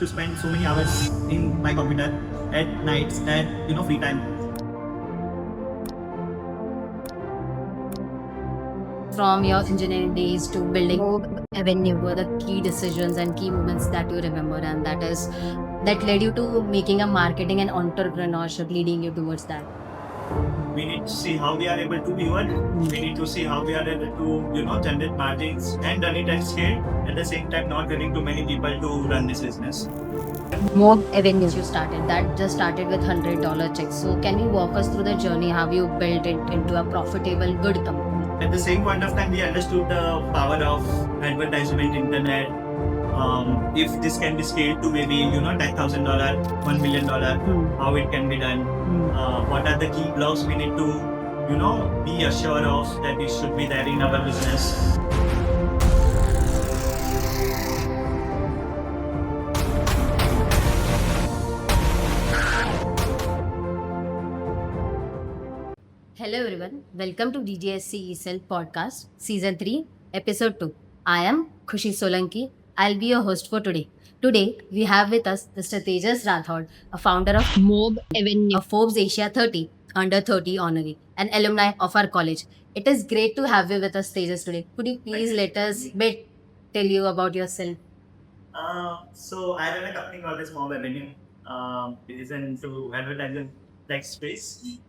to spend so many hours in my computer at nights and free time. From your engineering days to building Mobavenue, what were the key decisions and key moments that you remember, and that led you to making a marketing and entrepreneurship, leading you towards that? We need to see how we are able to pivot. We need to see how we are able to generate margins and run it at scale. At the same time, not getting too many people to run this business. Mobavenue, you started that just started with $100 checks. So can you walk us through the journey, how you built it into a profitable, good company? At the same point of time, we understood the power of advertisement, internet. If this can be scaled to maybe $10,000, $1 million, how it can be done. What are the key blocks we need to be assured of that it should be there in our business. Hello everyone, welcome to DJSCE E-Cell Podcast, Season 3, Episode 2. I am Khushi Solanki. I'll be your host for today. Today, we have with us Mr. Tejas Rathod, a founder of Mobavenue, a Forbes Asia 30, Under 30 honoree, an alumni of our college. It is great to have you with us, Tejas, today. Could you please let us tell you about yourself? So I run a company called as Mobavenue. It is into advertising tech space.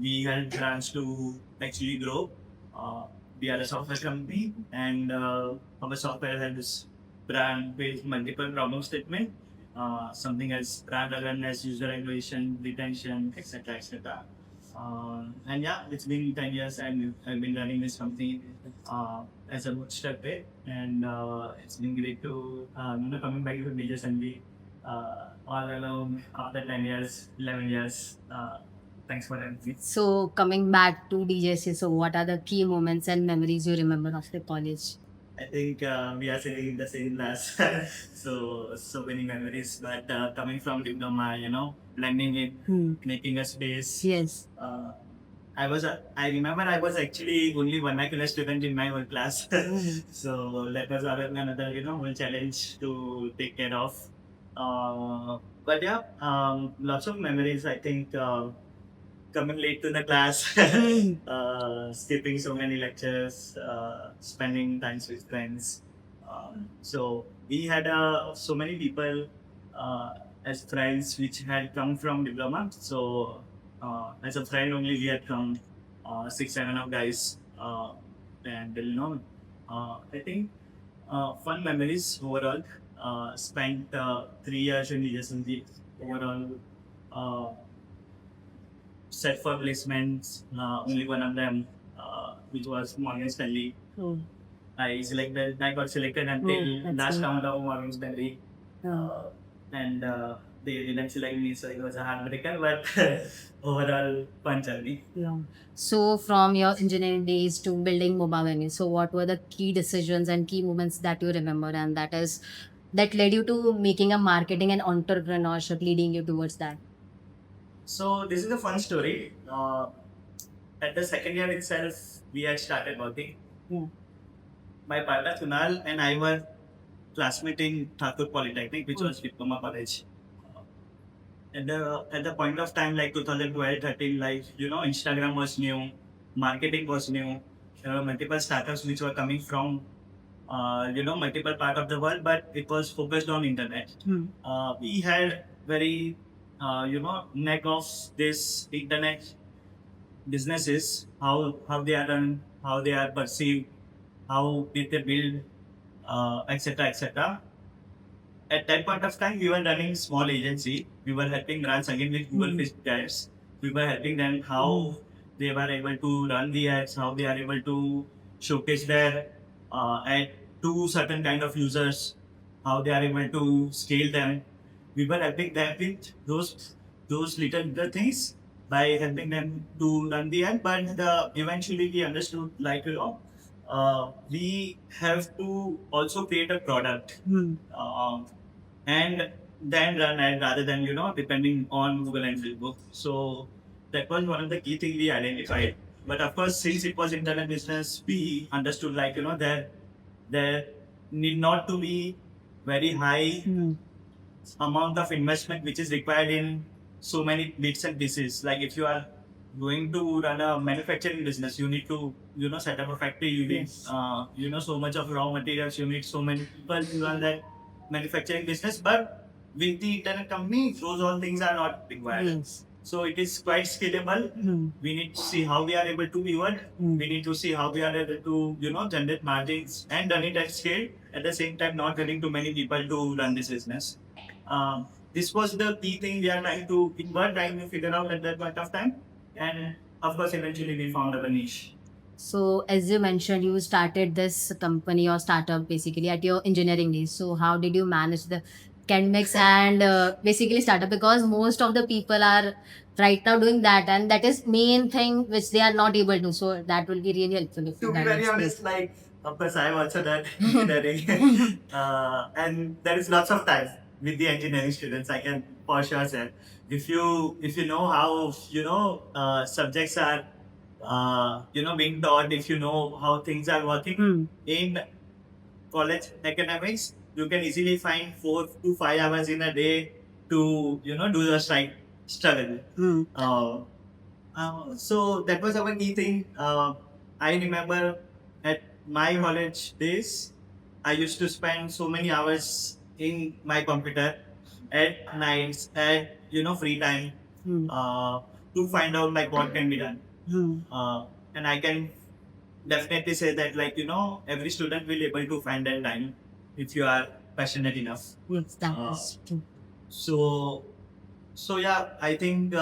We help brands to actually grow. We are a software company, and our software helps brand with multiple problem statement, something as brand awareness, user acquisition, retention, etc., etc. And yeah, it's been 10 years, and I've been running this company as a bootstrapped way, and it's been great to coming back to DJSCE all alone after 10 years, 11 years. Thanks for having me. So, coming back to DJC, so what are the key moments and memories you remember of the college? I think we are sitting in the same class, so many memories. But coming from diploma, blending it, making a space. Yes. I remember I was actually only vernacular student in my whole class, so that was another whole challenge to take care of. But yeah, lots of memories. I think coming late to the class, skipping so many lectures, spending time with friends. So we had so many people as friends which had come from diploma. So as a friend only we had come 6-7 of guys, and I think fun memories overall. Spent 3 years in DJSCE overall. Set for placements, only one of them, which was Morgan Stanley. I got selected until last round of Morgan Stanley, and they didn't select me, so it was a heartbreaker, but overall fun journey. Yeah. So, from your engineering days to building Mobavenue, so what were the key decisions and key moments that you remember, and that led you to making a marketing and entrepreneurship, leading you towards that? So this is a fun story. At the second year itself, we had started working. My partner Kunal and I were classmates in Thakur Polytechnic, which was diploma college. At the point of time like 2012, 13, Instagram was new, marketing was new. There were multiple startups which were coming from multiple part of the world, but it was focused on internet. We had very neck of this internet businesses, how they are done, how they are perceived, how did they build, etc., etc. At that point of time, we were running small agency. We were helping brands again with Google Facebook ads. We were helping them how they were able to run the ads, how they are able to showcase their ad to certain kind of users, how they are able to scale them. We were helping them with those little things by helping them to run the ad, but eventually we understood we have to also create a product and then run ad rather than depending on Google and Facebook. So that was one of the key things we identified. But of course, since it was internet business, we understood there need not to be very high amount of investment which is required in so many bits and pieces. Like if you are going to run a manufacturing business, you need to set up a factory. You need so much of raw materials. You need so many people to run that manufacturing business. But with the internet company, those all things are not required. Yes. So it is quite scalable. We need to see how we are able to pivot. We need to see how we are able to generate margins and run it at scale. At the same time, not getting too many people to run this business. This was the key thing we were trying to figure out at that point of time. And of course, eventually we found our niche. So, as you mentioned, you started this company or startup basically at your engineering days. So, how did you manage the academics and basically startup? Because most of the people are right now doing that, and that is main thing which they are not able to. So, that will be really helpful. If To you be can very explain. honest, like of course I've also done engineering, and there is lots of time with the engineering students. I can for sure say, if you know how subjects are being taught, if you know how things are working in college academics, you can easily find 4 to 5 hours in a day to do the struggle. So that was our key thing. I remember at my college days, I used to spend so many hours in my computer at nights, at free time, to find out like what can be done. And I can definitely say that every student will able to find that time if you are passionate enough. Yes, that Uh, is true. So yeah, I think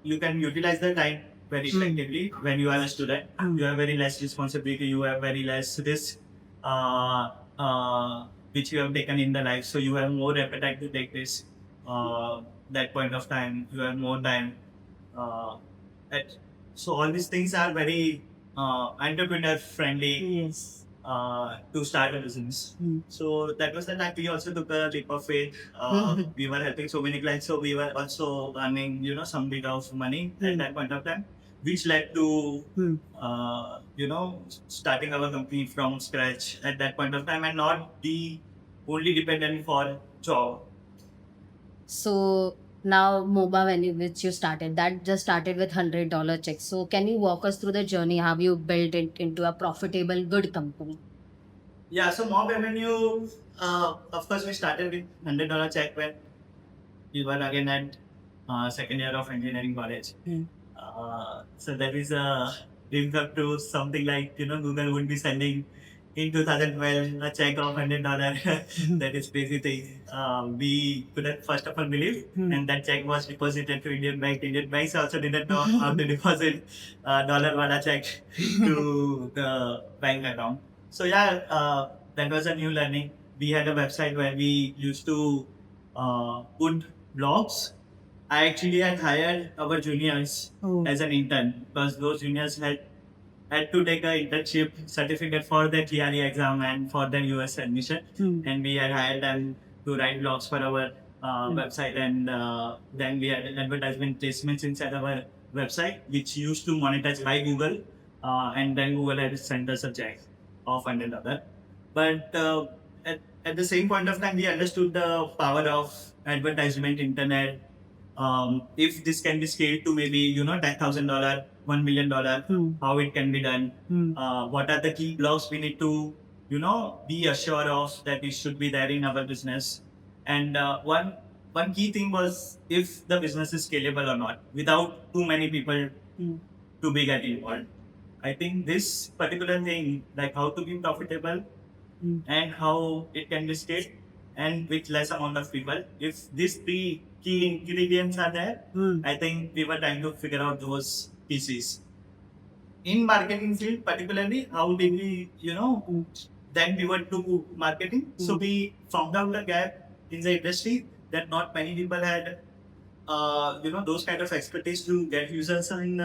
you can utilize the time very effectively when you are a student. You have very less responsibility. You have very less risk, which you have taken in the life. So you have more appetite to take this. That point of time, you have more time. Uh, so all these things are very entrepreneur friendly. Yes. To start a business. So that was the time we also took a leap of faith. We were helping so many clients, so we were also earning, some bit of money at that point of time, which led to, starting our company from scratch at that point of time and not be only dependent for job. So now Mobavenue, which you started, that just started with $100 checks. So can you walk us through the journey? How you built it into a profitable, good company? Yeah, so Mobavenue, of course, we started with $100 check when we were again at second year of engineering college. So that is a linked up to something like Google would be sending in 2012 a check of $100. That is crazy thing. We couldn't first of all believe, and that check was deposited to Indian Bank. Indian banks also didn't know how to deposit dollar wala check to the bank account. So yeah, that was a new learning. We had a website where we used to put blogs. I actually had hired our juniors as an intern because those juniors had to take an internship certificate for their GRE exam and for their US admission. And we had hired them to write blogs for our website, and then we had advertisement placements inside our website, which used to monetize by Google, and then Google had sent us a check of $100. But at the same point of time, we understood the power of advertisement, internet. If this can be scaled to maybe $10,000, $1 million, how it can be done. What are the key blocks we need to be assured of that it should be there in our business. And one key thing was if the business is scalable or not without too many people to be get involved. I think this particular thing, like how to be profitable and how it can be scaled and with less amount of people, if these three key ingredients are there, I think we were trying to figure out those pieces. In marketing field particularly, how did we, then pivot to marketing? So we found out a gap in the industry that not many people had those kind of expertise to get users in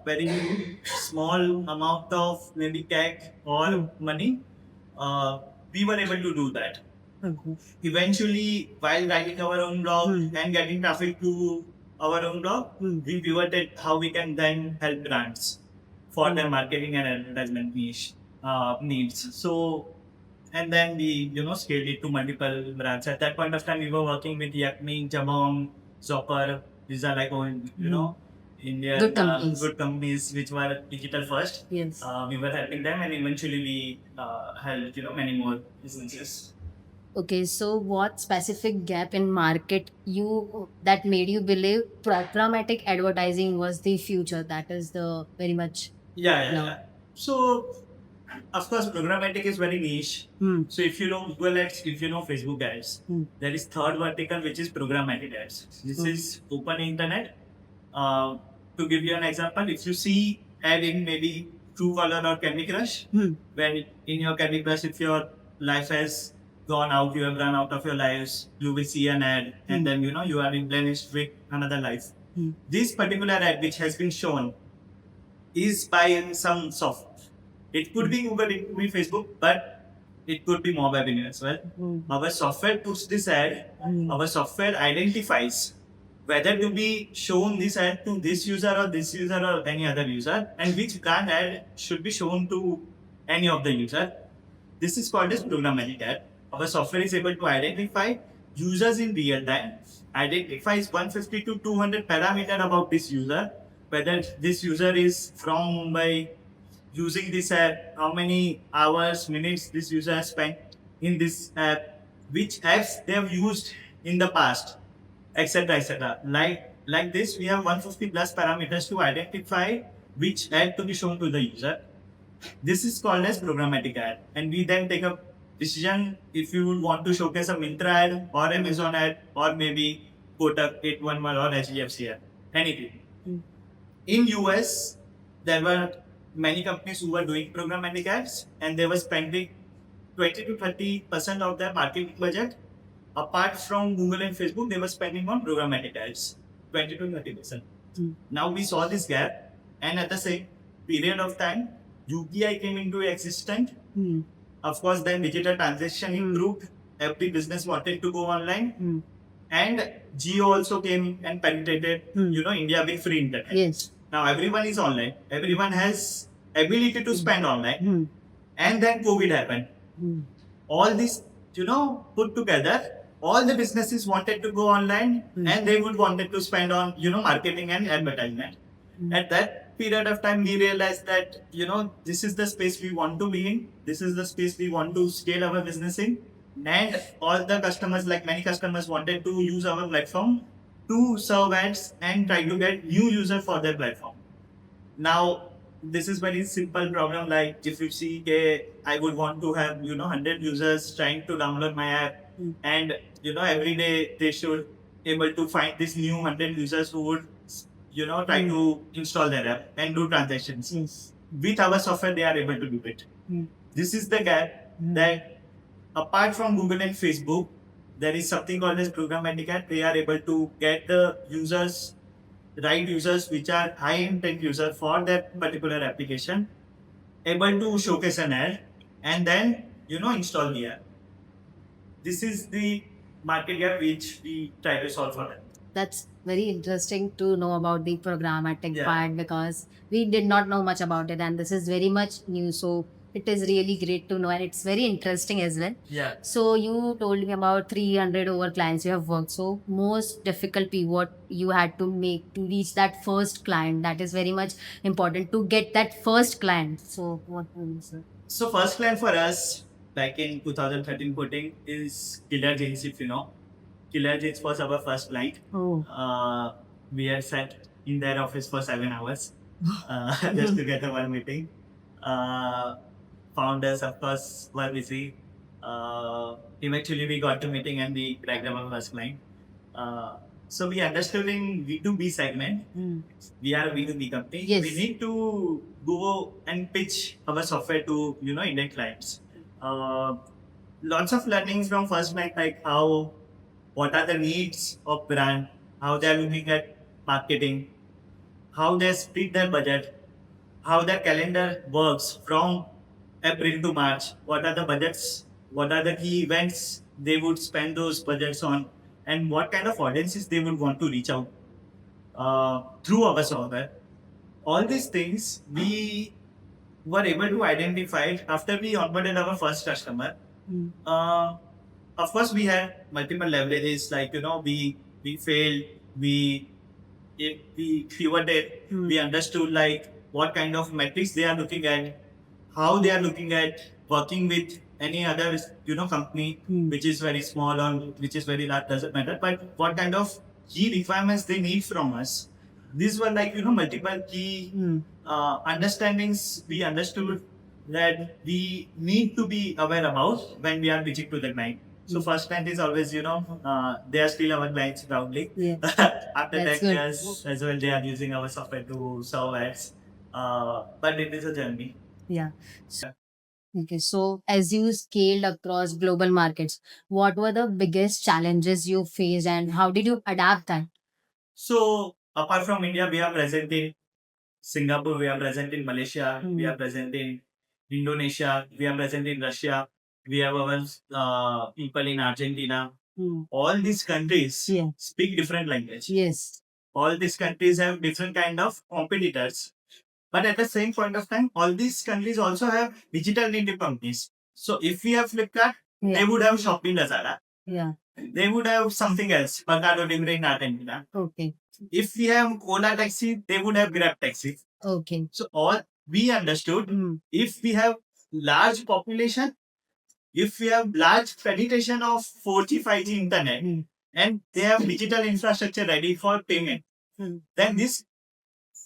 very small amount of maybe CAC or money. We were able to do that. Eventually, while writing our own blog and getting traffic to our own blog, we pivoted how we can then help brands for their marketing and advertisement niche needs. So, and then we scaled it to multiple brands. At that point of time, we were working with Yakni, Jabong, Zopper. These are like Indian good companies which were digital first. Yes. We were helping them, and eventually we helped many more businesses. Okay, so what specific gap in market you that made you believe programmatic advertising was the future? That is the very much. Yeah. So, of course, programmatic is very niche. So, if you know Google Ads, if you know Facebook Ads, there is third vertical which is programmatic ads. This is open internet. To give you an example, if you see ad in maybe Truecaller or Candy Crush, when in your Candy Crush, if your life has gone out, you have run out of your lives, you will see an ad, and then you are replenished with another life. This particular ad which has been shown is by some software. It could be Google, it could be Facebook, but it could be Mobavenue as well. Our software puts this ad, our software identifies whether to be shown this ad to this user or any other user, and which brand ad should be shown to any of the user. This is called as programmatic ad. Our software is able to identify users in real time, identifies 150 to 200 parameters about this user, whether this user is from Mumbai, using this app, how many hours, minutes this user has spent in this app, which apps they have used in the past, etc. etc. Like this, we have 150 plus parameters to identify which ad to be shown to the user. This is called as programmatic ad, and we then take a decision if you would want to showcase a Myntra ad or Amazon ad or maybe Kotak 811 or HDFC ad, anything. In US, there were many companies who were doing programmatic ads, and they were spending 20 to 30% of their marketing budget. Apart from Google and Facebook, they were spending on programmatic ads, 20 to 30%. Now we saw this gap, and at the same period of time, UPI came into existence. Of course, then digital transaction improved. Every business wanted to go online. And Geo also came and penetrated, India with free internet. Yes. Now everyone is online. Everyone has ability to spend online. And then COVID happened. All this, put together, all the businesses wanted to go online and they would wanted to spend on, marketing and advertisement. At that period of time, we realized that, this is the space we want to be in. This is the space we want to scale our business in. And all the customers, like many customers, wanted to use our platform to serve ads and try to get new users for their platform. Now, this is very simple problem. Like if you see, I would want to have 100 users trying to download my app, and every day they should able to find this new 100 users who would try to install their app and do transactions. With our software, they are able to do it. This is the gap that apart from Google and Facebook, there is something called as programmatic ad. They are able to get the users, right users, which are high intent users for that particular application, able to showcase an ad and then install the app. This is the market gap which we try to solve for them. That's very interesting to know about the programmatic part, because we did not know much about it, and this is very much new. So it is really great to know, and it's very interesting as well. Yeah. So you told me about 300 over clients you have worked. So most difficult pivot you had to make to reach that first client. That is very much important to get that first client. So what will you say? So first client for us back in 2013-14 is Killer Jeans, if you know. Killer Jeans was our first client. We had sat in their office for 7 hours just to get a one meeting. Founders, of course, were busy. Eventually, we got to meeting and we cracked our first client. So we understood in B2B segment, we are a B2B company. Yes. We need to go and pitch our software to Indian clients. Lots of learnings from first client, like what are the needs of brand, how they are looking at marketing, how they split their budget, how their calendar works from April to March, what are the budgets, what are the key events they would spend those budgets on, and what kind of audiences they would want to reach out through our software. All these things we were able to identify after we onboarded our first customer. Of course, we had multiple leverages. Like we failed. We if we pivoted. We understood like what kind of metrics they are looking at, how they are looking at working with any other company which is very small or which is very large, doesn't matter, but what kind of key requirements they need from us. These were like multiple key understandings we understood that we need to be aware about when we are pitching to the client. So first client is always they are still our clients proudly. Yeah. After That's 10 good. years as well, they are using our software to serve ads. But it is a journey. Yeah. Okay, so as you scaled across global markets, what were the biggest challenges you faced and how did you adapt that? So apart from India, we are present in Singapore, we are present in Malaysia, we are present in Indonesia, we are present in Russia, we have our people in Argentina. All these countries Yeah. speak different language. Yes. All these countries have different kind of competitors. But at the same point of time, all these countries also have digital native companies. So if we have Flipkart, they would have Shopee Lazada. Yeah. They would have something else, Mercado Libre in Argentina. Okay. If we have Ola Taxi, they would have Grab Taxi. Okay. So all we understood, if we have large population, if we have large penetration of 4G, 5G internet, and they have digital infrastructure ready for payment, then this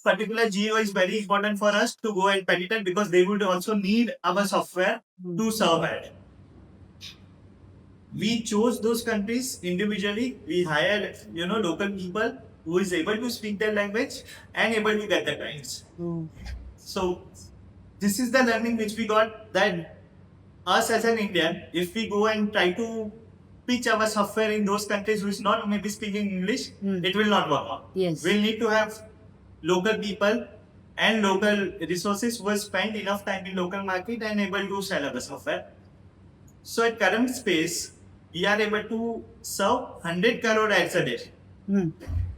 particular geo is very important for us to go and penetrate because they would also need our software to serve it. We chose those countries individually. We hired local people who is able to speak their language and able to get the clients. So this is the learning which we got, that us as an Indian, if we go and try to pitch our software in those countries which not maybe speaking English, it will not work out. Yes. We'll need to have local people and local resources who will spend enough time in local market and able to sell our software. So at current space, we are able to serve 100 crore ads a day.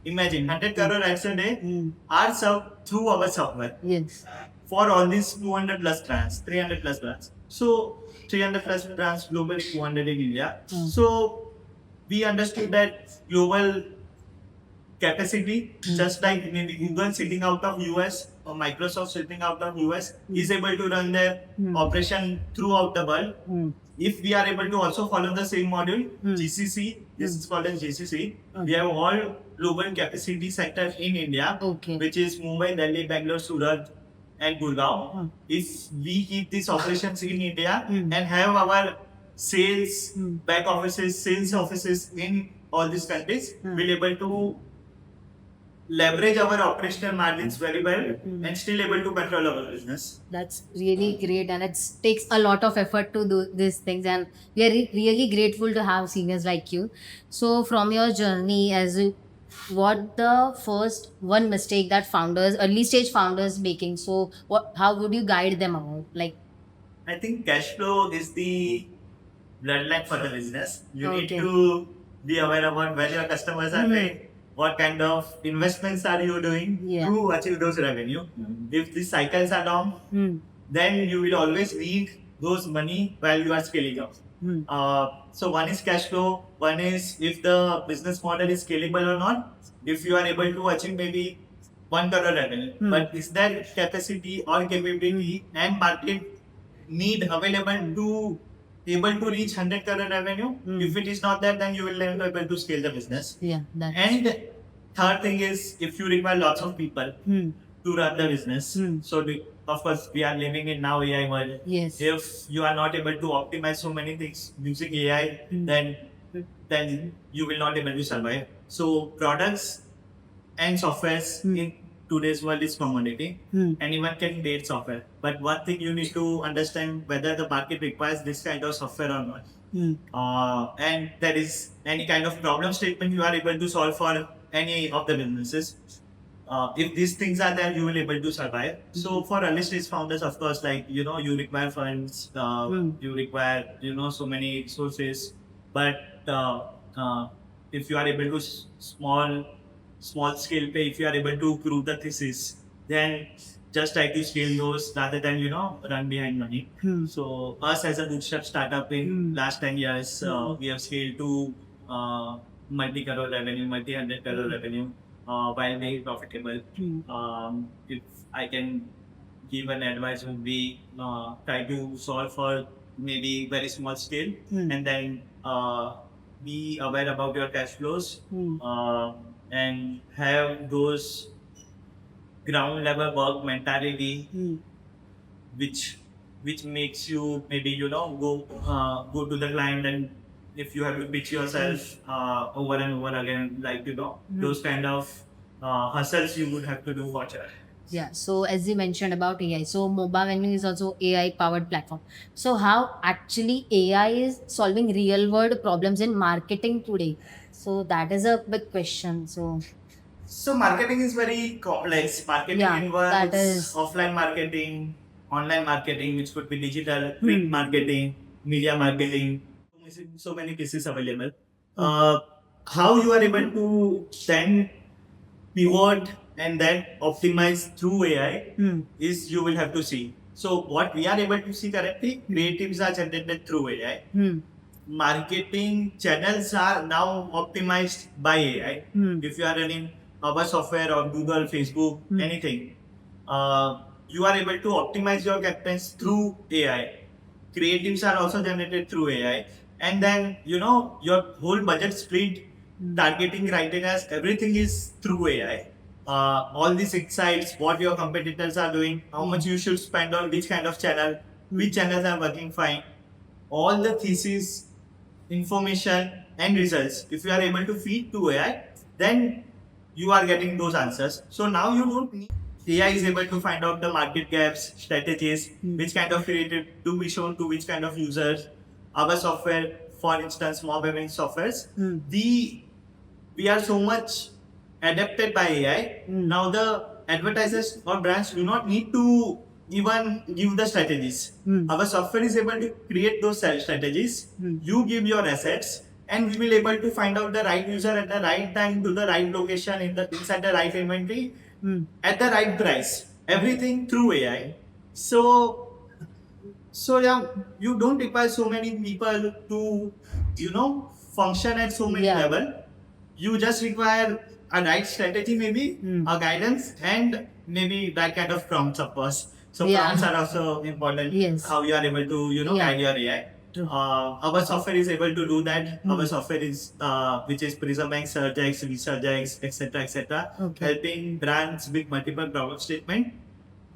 Imagine 100 crore ads a day are served through our software. Yes. For all these 200 plus brands, 300 plus brands. So 300 plus brands globally, 200 in India. So we understood that global capacity, just like maybe Google sitting out of US or Microsoft sitting out of US, is able to run their operation throughout the world. If we are able to also follow the same module, GCC, this is called as GCC, we have all global capacity centers in India, which is Mumbai, Delhi, Bangalore, Surat, and Gurgaon. If we keep these operations in India and have our sales back offices, sales offices in all these countries, we'll able to leverage our operational margins very well and still able to control our business. That's really great, and it takes a lot of effort to do these things, and we are really grateful to have seniors like you. So from your journey, what the first one mistake that founders, early stage founders making, so how would you guide them out? Like, I think cash flow is the bloodline for the business. You need Okay. to be aware about where your customers are going, what kind of investments are you doing Yeah. to achieve those revenue. If the cycles are down, then you will always need those money while you are scaling up. So one is cash flow, one is if the business model is scalable or not. If you are able to achieve maybe 1 crore revenue, but is there capacity or capability and market need available to able to reach 100 crore revenue? If it is not there, then you will never be able to scale the business. yeah, that's And third thing is if you require lots of people to run the business. So of course we are living in now AI world. yes. If you are not able to optimize so many things using AI, then you will not able to survive. So products and softwares in today's world is commodity. Anyone can create software. But one thing you need to understand whether the market requires this kind of software or not. And there is any kind of problem statement you are able to solve for any of the businesses. If these things are there, you will able to survive. So for early stage founders, of course, like you require funds, you require so many resources. But if you are able to small scale pay, if you are able to prove the thesis, then just try to scale those rather than run behind money. So us as a bootstrap startup in last 10 years, we have scaled to multi-crore revenue, multi-hundred crore revenue, while being profitable. If I can give an advice, would be try to solve for maybe very small scale, and then be aware about your cash flows, and have those ground level work mentality, which makes you maybe go to the client, and if you have to pitch yourself over and over again, like those kind of hustles you would have to do for sure. Yeah, so as you mentioned about AI, so Mobavenue is also AI-powered platform. So how actually AI is solving real-world problems in marketing today? So that is a big question. So marketing is very complex. Marketing Yeah, that involves is- offline marketing, online marketing, which could be digital, print marketing, media marketing. So many pieces available. How you are able to then pivot and then optimize through AI is you will have to see. So what we are able to see currently, creatives are generated through AI. Marketing channels are now optimized by AI. If you are running our software or Google, Facebook, anything, you are able to optimize your campaigns through AI. Creatives are also generated through AI. And then, your whole budget split, targeting criteria, everything is through AI. All these insights, what your competitors are doing, how much you should spend on which kind of channel, which channels are working fine, all the thesis, information, and results. If you are able to feed to AI, then you are getting those answers. So now you don't need AI is able to find out the market gaps, strategies, which kind of creative do we show to which kind of users. Our software, for instance, Mobavenue softwares, we are so much adapted by AI. Now the advertisers or brands do not need to even give the strategies. Our software is able to create those strategies. You give your assets, and we will able to find out the right user at the right time, to the right location, inside the right inventory, at the right price. Everything through AI. So yeah, you don't require so many people to function at so many level. You just require a right strategy, maybe a guidance, and maybe that kind of prompts, of course. So prompts are also important. Yes. How you are able to guide your AI. Our software is able to do that. Our software is which is Prism X, Search X, Research X, etc., helping brands with multiple problem statement.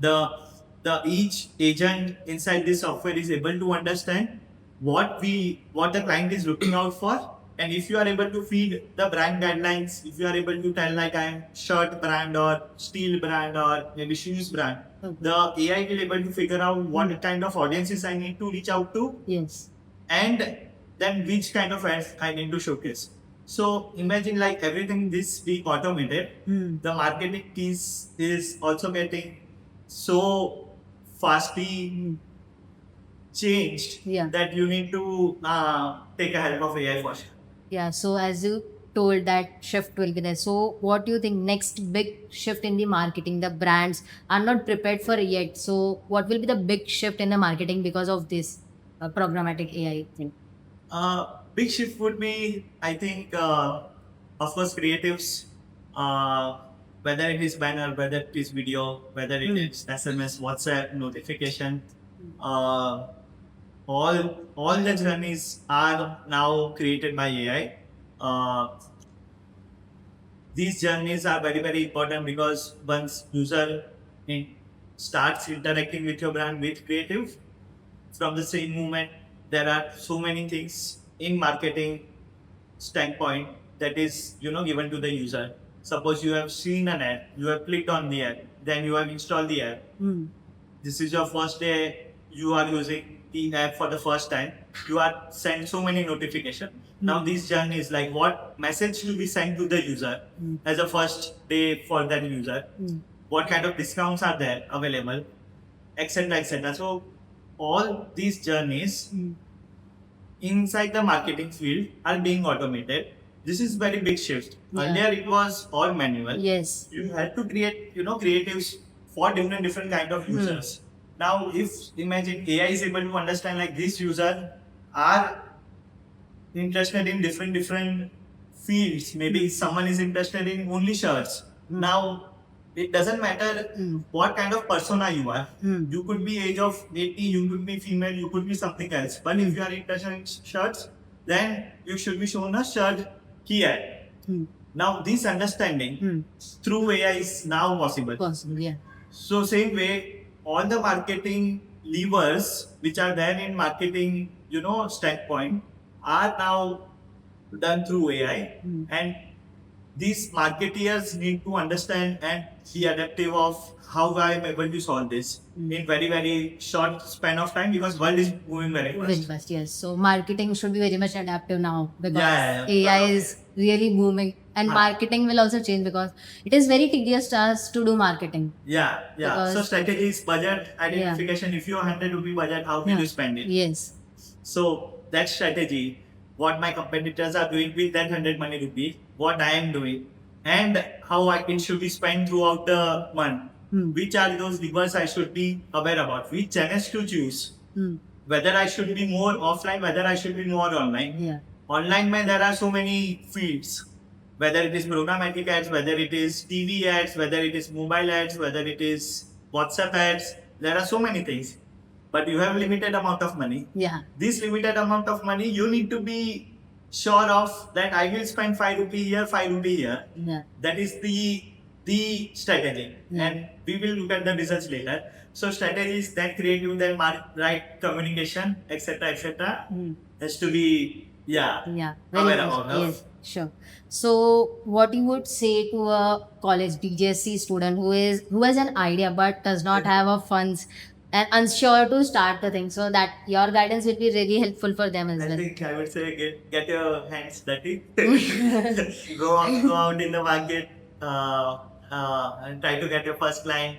The each agent inside this software is able to understand what the client is looking out for, and if you are able to feed the brand guidelines, if you are able to tell like I am shirt brand or steel brand or maybe shoes brand, the AI will able to figure out what kind of audiences I need to reach out to, Yes. and then which kind of ads I need to showcase. So imagine like everything this being automated, the marketing piece is also getting so fastly changed that you need to take a help of AI for sure. Yeah, so as you told that shift will be there. So what do you think next big shift in the marketing? The brands are not prepared for yet. So what will be the big shift in the marketing because of this programmatic AI thing? Big shift would be, I think, of course, creatives, whether it is banner, whether it is video, whether it is SMS, WhatsApp, notification, all the journeys are now created by AI. These journeys are very, very important because once user starts interacting with your brand with creative, from the same moment, there are so many things in marketing standpoint that is given to the user. Suppose you have seen an ad, you have clicked on the ad, then you have installed the app. This is your first day, you are using the app for the first time, you are sent so many notifications. Now these journeys, like what message will be sent to the user as a first day for that user, what kind of discounts are there available, etc., etc. So all these journeys inside the marketing field are being automated. This is very big shift. Earlier it was all manual. Yes. You had to create creatives for different kind of users. Now, if imagine AI is able to understand like this user are interested in different fields. Maybe someone is interested in only shirts. Now, it doesn't matter what kind of persona you are. You could be age of 80, you could be female, you could be something else. But if you are interested in shirts, then you should be shown a shirt here. Now, this understanding through AI is now possible. Possible, yeah. So same way, all the marketing levers which are there in marketing, standpoint are now done through AI, and these marketeers need to understand and be adaptive of how I am able to solve this in very short span of time, because world is moving very Very fast. fast, yes. So marketing should be very much adaptive now because Yeah. AI is really booming, and marketing will also change because it is very tedious task to do marketing. Yeah. Because- So strategies, budget identification. If you have 100 rupee budget, how will you spend it? Yes. So that strategy, what my competitors are doing with that 100 money rupee, what I am doing, and how it should be spent throughout the month. Which are those levers I should be aware about? Which channels to choose? Whether I should be more offline, whether I should be more online. Yeah. Online, man, there are so many fields. Whether it is programmatic ads, whether it is TV ads, whether it is mobile ads, whether it is WhatsApp ads, there are so many things. But you have limited amount of money. Yeah. This limited amount of money, you need to be sure of that I will spend 5 rupee here, 5 rupee here. Yeah. That is the strategy. Yeah. And we will look at the results later. So strategies that create you then right communication, etc. has to be Yeah. Very aware much. about. Yes. Sure. So, what you would say to a college DJSC student who has an idea but does not have a funds and unsure to start the thing, so that your guidance will be really helpful for them as I well. think I would say get your hands dirty. go out in the market and try to get your first client.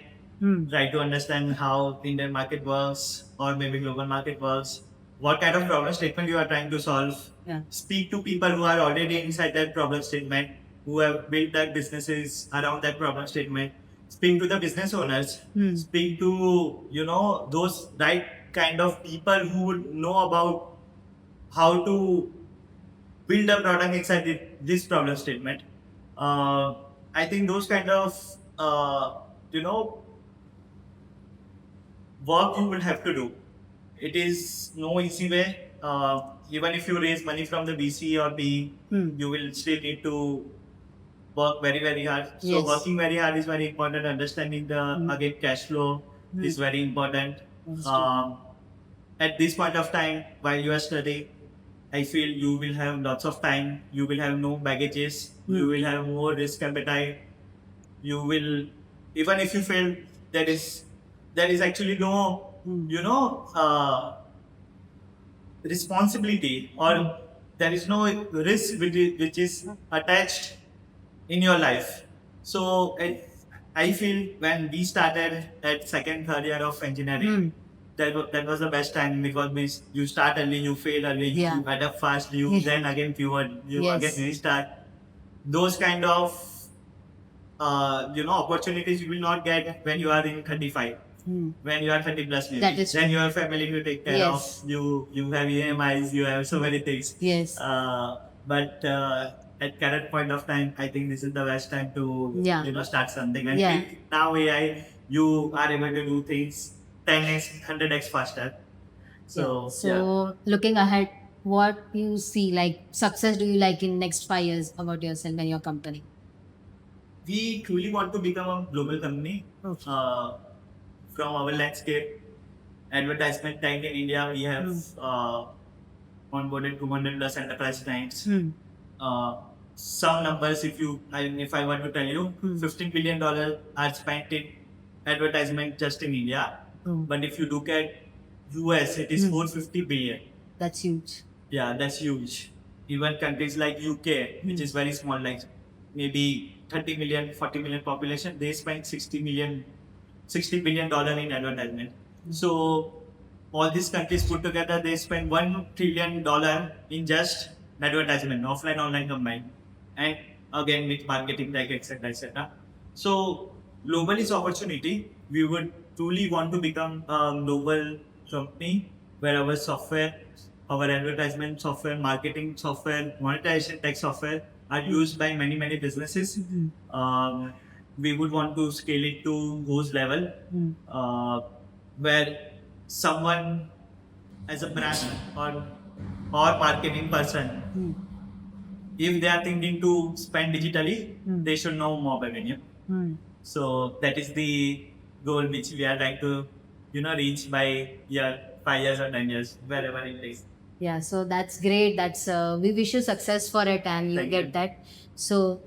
Try to understand how Indian market works or maybe global market works. What kind of problem statement you are trying to solve. Yeah. Speak to people who are already inside that problem statement, who have built their businesses around that problem statement. Speak to the business owners. Speak to those right kind of people who would know about how to build a product inside this problem statement. I think those kind of work you will have to do. It is no easy way. Even if you raise money from the VC or PE, you will still need to work very hard. So Yes. working very hard is very important. Understanding the again cash flow is very important. That's true. At this point of time, while you are studying, I feel you will have lots of time. You will have no baggages. You will have more risk appetite. You will, even if you fail, there is actually no responsibility, or there is no risk which is attached in your life. So I feel when we started at second, third year of engineering, that was the best time, because you start early, you fail early, Yeah. you adapt fast, you then again pivot, you Yes. again restart. Those kind of opportunities you will not get when you are in 35. When you are 30 plus maybe. That is then true. your family to take care Yes. of. You have EMIs, you have so many things. Yes. But at current point of time, I think this is the best time to Yeah. start something. And Yeah. now AI, you are able to do things 10x, 100x faster. So looking ahead, what you see like success do you like in next 5 years about yourself and your company? We truly want to become a global company. From our landscape, advertisement tech in India, we have onboarded 200 plus enterprise clients. Some numbers, if I want to tell you, $15 billion are spent in advertisement just in India. But if you look at US, it is 450 billion. That's huge. Yeah, that's huge. Even countries like UK, which is very small, like maybe 30 million, 40 million population, they spend $60 billion in advertisement. So all these countries put together, they spend $1 trillion in just advertisement, offline, online combined, and again with marketing tech, etc. So global is opportunity. we would truly want to become a global company where our software, our advertisement software, marketing software, monetization tech software are used by many businesses. We would want to scale it to those level where someone as a brand or marketing person, if they are thinking to spend digitally, they should know Mobavenue. So that is the goal which we are trying to, reach by 5 years or 10 years, wherever it is. Yeah, so that's great. That's we wish you success for it, and you Thank get you. that. So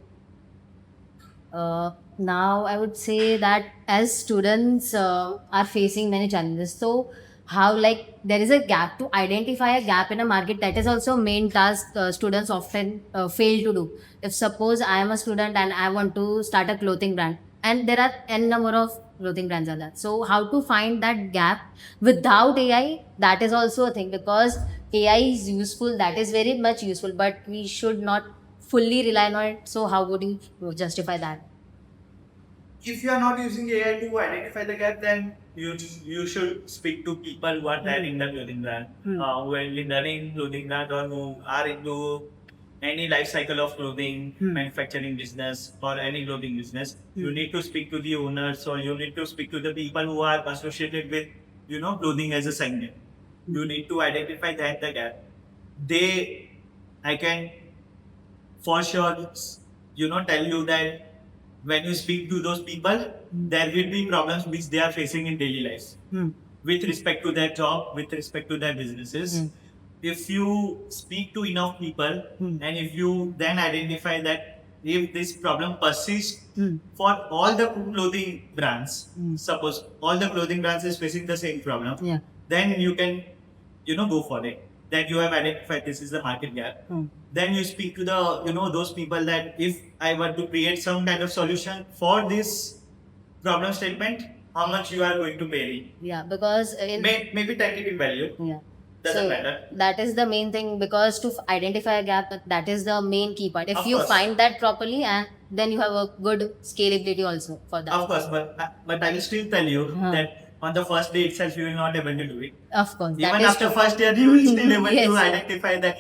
now I would say that as students are facing many challenges, so how, like, there is a gap, to identify a gap in a market, that is also main task students often fail to do. If suppose I am a student and I want to start a clothing brand, and there are n number of clothing brands are there, so how to find that gap without AI, that is also a thing, because AI is useful, that is very much useful, but we should not fully rely on it. So how would you justify that? If you are not using AI to identify the gap, then you should speak to people who are there in the clothing brand, who are learning clothing brand or who are into any life cycle of clothing manufacturing business or any clothing business. You need to speak to the owners, or you need to speak to the people who are associated with clothing as a segment. You need to identify that the gap. I can for sure tell you that when you speak to those people, there will be problems which they are facing in daily lives with respect to their job, with respect to their businesses. If you speak to enough people and if you then identify that if this problem persists for all the clothing brands, suppose all the clothing brands is facing the same problem, then you can go for it, that you have identified this is the market gap. Then you speak to the those people that if I were to create some kind of solution for this problem statement, how much you are going to pay? Yeah, because Maybe tentative value. yeah. Doesn't So matter. that is the main thing, because to identify a gap, that is the main key part. If Of you course. find that properly, and then you have a good scalability also for that. Of course, but I will still tell you that on the first day itself you will not able to do it. Of course, that Even is after true. first year, you will still able Yes. to identify that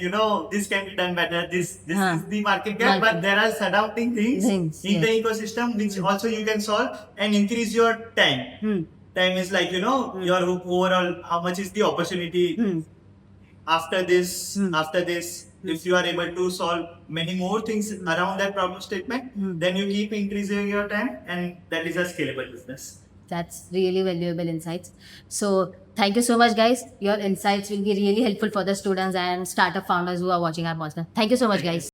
this can be done better. This is the market gap, Market. but there are surrounding things Things, in yes. the ecosystem which also you can solve and increase your time. Time is like your overall how much is the opportunity after this. After this, if you are able to solve many more things around that problem statement, then you keep increasing your time, and that is a scalable business. That's really valuable insights. So thank you so much, guys. Your insights will be really helpful for the students and startup founders who are watching our podcast. Thank you so much, guys.